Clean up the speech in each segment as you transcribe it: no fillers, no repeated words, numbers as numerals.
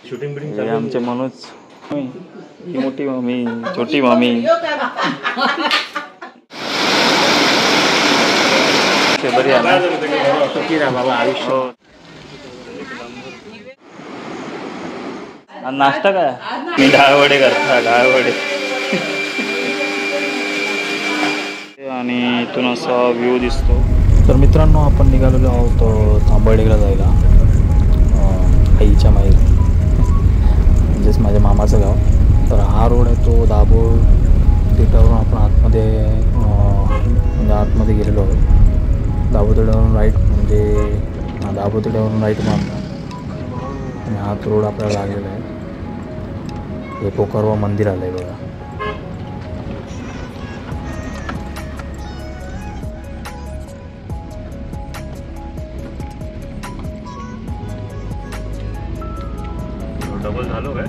Shooting बिटिंग हे आमचे मनोज, ही मोठी मम्मी, छोटी मम्मी. बरी आहे बाबा आयुष्य. नाश्ता काय मी डाळवडे करता डाळवडे. आणि इथून असा व्ह्यू दिसतो. तर मित्रांनो आपण निघालेलो आहोत तांबर्डेला जायला, आईच्या माहेर म्हणजेच माझ्या मामाचं गाव. तर हा रोड आहे तो दाभोळ तिटावरून आपण आतमध्ये गेलेलो आहोत. दाभोळ तिटावरून राईट म्हणजे दाभोळ तिटावरून राईट मारला आणि हा रोड आपल्याला लागलेला आहे. हे पोकारवा मंदिर आलं आहे बघा. डबल झालो काय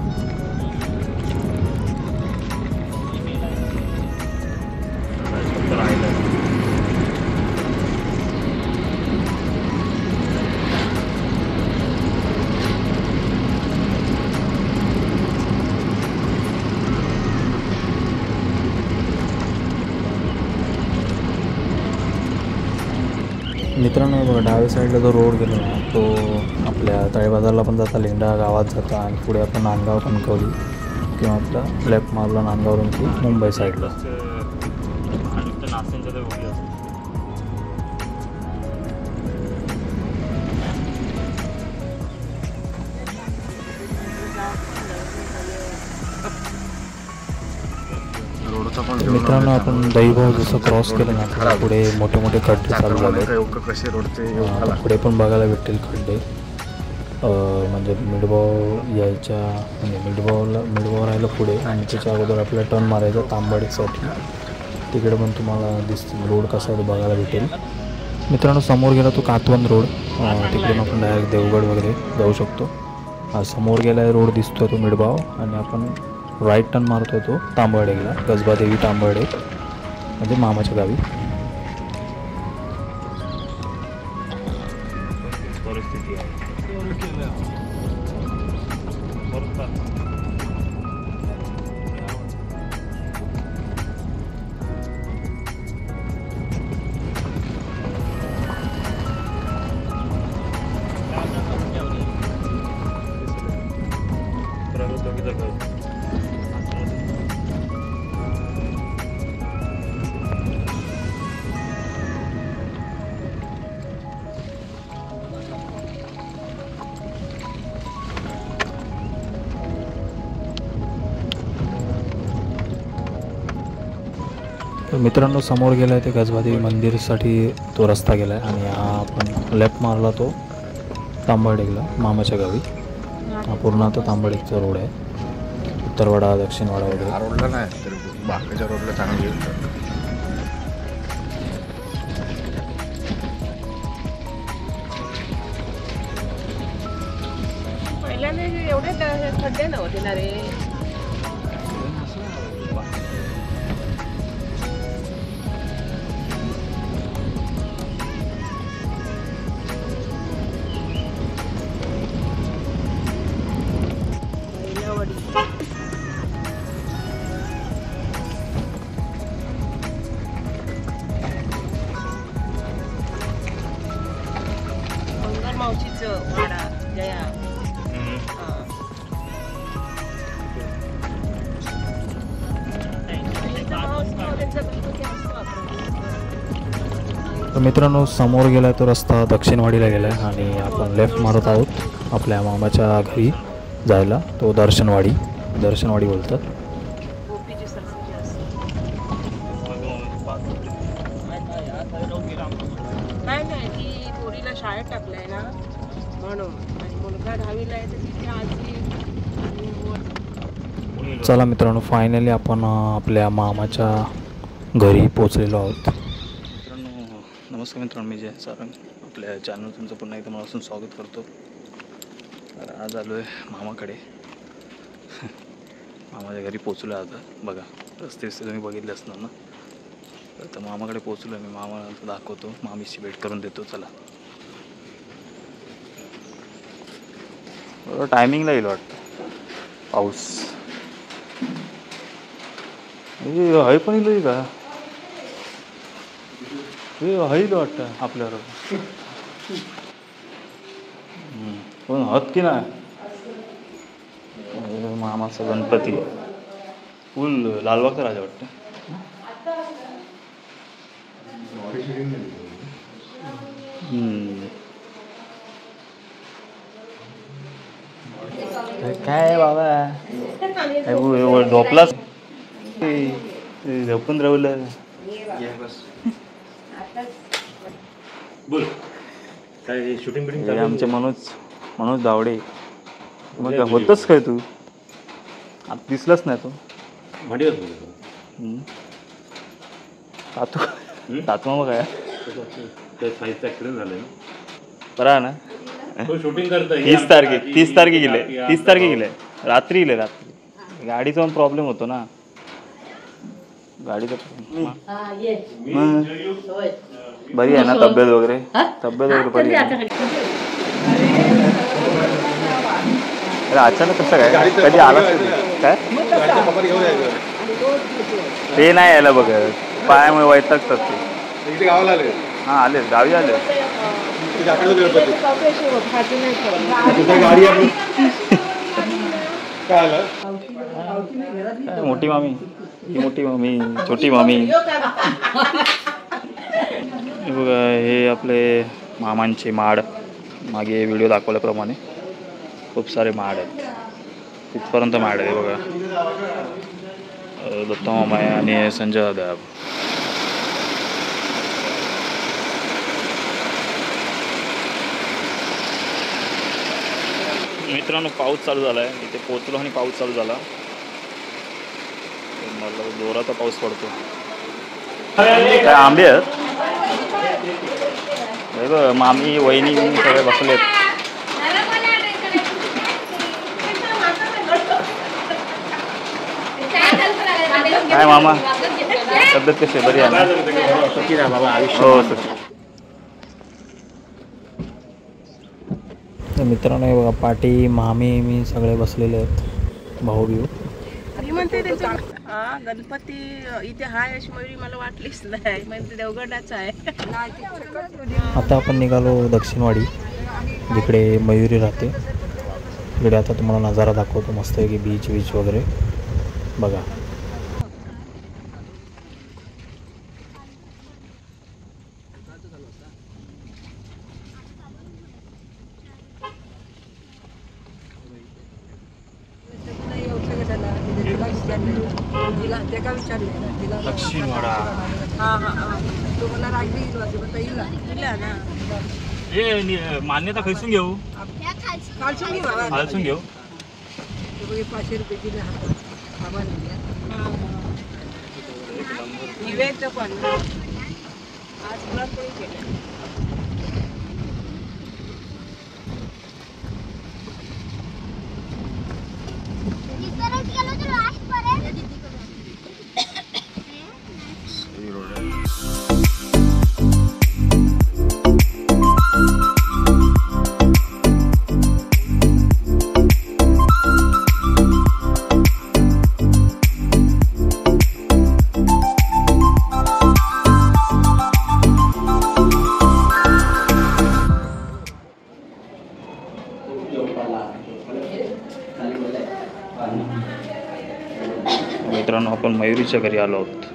मित्रांनो बघा डाव्या साईडला जो रोड गेलो ना तो आपल्या तळेबाजारला पण जाता, लेंडा गावात जाता आणि पुढे आपण नांदगाव कणकवली किंवा आपला लेफ्ट मारला नांदगावरून की मुंबई साईडला. मित्रांनो आपण दहीभाव जसं क्रॉस केलं ना पुढे मोठे मोठे खड्डे चालू झाले. पुढे पण बघायला भेटेल खड्डे. म्हणजे मिडभाव यायच्या म्हणजे मिडभाव राहिलं पुढे आणि त्याच्या अगोदर आपल्याला टर्न मारायचा तांबडीसाठी. तिकडे पण तुम्हाला दिसतील रोड कसा आहे तो बघायला भेटेल. मित्रांनो समोर गेला तो कातवन रोड, तिकडून आपण डायरेक्ट देवगड वगैरे जाऊ शकतो. समोर गेला रोड दिसतो तो मिडभाव आणि आपण राईट टर्न मारतो तो तांबर्डेला, कसबादेवी तांबर्डे म्हणजे मामाच्या गावी. परिस्थिती आहे तर मित्रांनो समोर गेला आहे ते कसबादेवी मंदिरसाठी तो रस्ता गेला आहे आणि हा आपण लेफ्ट मारला तो तांबर्डेला मामाच्या गावी. हा पूर्ण आता तांबर्डेचा रोड आहे, उत्तरवाडा दक्षिणवाडा वगैरे. रोडला नाही तर बाकीच्या रोडला चांगली पहिल्याने एवढे खड्डे नव्हते ना रे. मावशीचं वाडा जया. तर मित्रांनो समोर गेला तो रस्ता दक्षिणवाडीला गेला आहे आणि आपण लेफ्ट मारत आहोत आपल्या मामाच्या घरी जायला, तो दर्शनवाडी बोलतात. नाही ती पोरीला शाळेत टाकलाय ना म्हणून, आणि मुलगा 10वीला आहे तर तिथे आजी. चला मित्रांनो फायनली आपण आपल्या मामाच्या घरी पोचलेलो आहोत. मित्रांनो नमस्कार मित्रांनो, मी जय सारंग आपल्या चॅनल तुमचं पुन्हा एकदा मनापासून स्वागत करतो. तर आज आलो आहे मामाकडे. मामाच्या घरी पोचलो आहे आता. बघा रस्ते तुम्ही बघितले असणार ना. तर मामाकडे पोचलो आहे मी. मामाला दाखवतो, मामीशी भेट करून देतो. चला टायमिंगला येईल वाटतं. पाऊस हय पण येईल का हे हईल वाटतं आपल्याला पण हत की ना मामाचा गणपती फुल लालबागचा राजा वाटतं. काय बाबा झोपलाच झोपून राहुलं. बोल काय शूटिंग बिटिंग आमचे मनोज दावडे मग होतच काय तू आता दिसलाच नाही तो भांडी तातमा मग काय साईजचा ॲक्सिडेंट झालाय बरा ना. तो शूटिंग करतोय 30 तारखे गेले रात्री गाडीचा पण प्रॉब्लेम होतो ना गाडीचा. बरी आहे ना तब्येत वगैरे बरी आहे. अरे अचानक कसं काय कधी आला काय ते नाही यायला बघ पायामुळे वैतागतात ते गावाला आले. हां आले गावी आले. मोठी मामी ही मोठी मामी छोटी मामी बघा हे आपले मामांचे माड मागे व्हिडिओ दाखवल्याप्रमाणे खूप सारे माड आहेत तिथपर्यंत माड आहे बघा. दत्ता मामा आहे आणि संजय दादा. मित्रांनो पाऊस चालू झाला आहे इथे पोचलो आणि पाऊस चालू झाला. मला जोराचा पाऊस पडतो. काय आंबे आहेत बघ मामी वहिनी सगळे बसलेत. काय मामा तब्येत कशी बरी आहे ना. हो मित्रांनो हे बघा पाटी मामी मी सगळे बसलेले आहेत भाऊ बिऊ. म्हणते हा गणपती इथे हाय अशी मयुरी मला वाटलीच नाही म्हणजे देवगडाचा आहे. आता आपण निघालो दक्षिणवाडी जिकडे मयुरी राहते तिकडे. आता तुम्हाला नजारा दाखवतो मस्त आहे की बीच वगैरे बघा. दक्षिणवाडा मान्यता खैसून घेऊ खालसून घेऊ. 500 रुपये दिले दिवेचं पण आज पुरणपोळी केली. मित्रांनो आपण मयुरीच्या घरी आलो आहोत.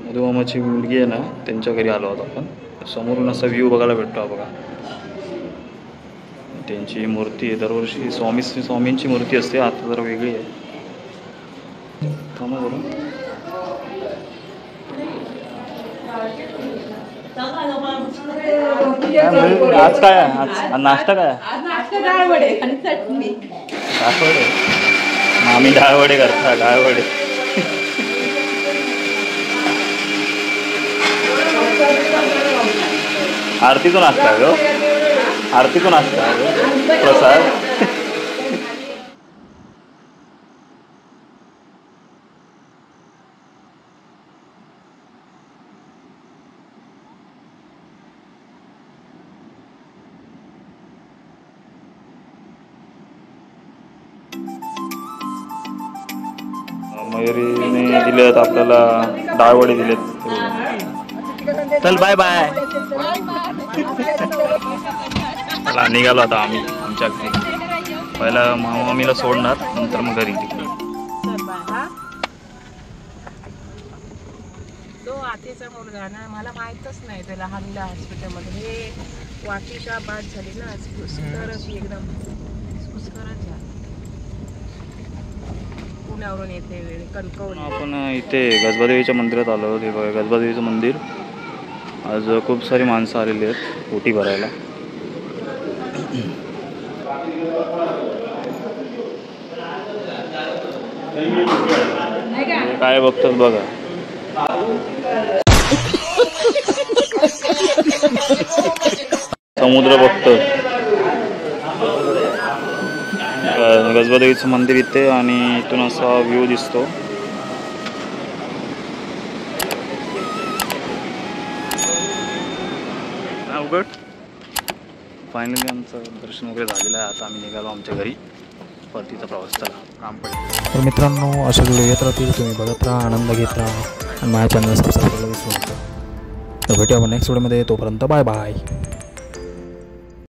मधुमामाची मुलगी आहे ना त्यांच्या घरी आलो आहोत आपण. समोरून असा व्ह्यू बघायला भेटतो बघा. त्यांची मूर्ती आहे दरवर्षी स्वामींची मूर्ती असते आता जरा वेगळी आहे. थांबा बरं आज काय आज नाश्ता काय डाळवडे मामी डाळवडे करता डाळवडे. आरतीतून असता गो आरतीतून असता प्रसाद. मयुरीने दिलेत आपल्याला डाळवडे दिलेत. चल बाय बाय. चला निघालो आता आम्ही आमच्या घरी. पहिला मामीला सोडणार नंतर मग घरी. तो आतेचा मुलगा ना मला माहीतच नाही त्याला हाणला हॉस्पिटलमध्ये. हे वाटीच्या बाद झाली ना पुष्करच एकदम पुष्करच झाली. पुण्यावरून येते वेळी कणकवली. आपण इथे गजबादेवीच्या मंदिरात आलो. ते बघा गजबादेवीचं मंदिर. आज खूप सारी माणसं आलेली आहेत ओटी भरायला. काय बघतात बघा. समुद्र बघतो. गजबादेवीचं मंदिर इथे आणि इथून असा व्ह्यू दिसतो. उघड. फायनली आमचं दर्शन वगैरे झालेलं आहे. आता आम्ही निघालो आमच्या घरी. परतीचा प्रवास चला रामपडे. तर मित्रांनो असे व्हिडिओ येत राहतील. तुम्ही बघत राहा, आनंद घेत राहा आणि माझ्या चॅनल सबस्क्राईब करायला विसरू नका. तर भेटूया आपण नेक्स्ट व्हिडिओमध्ये. तोपर्यंत बाय बाय.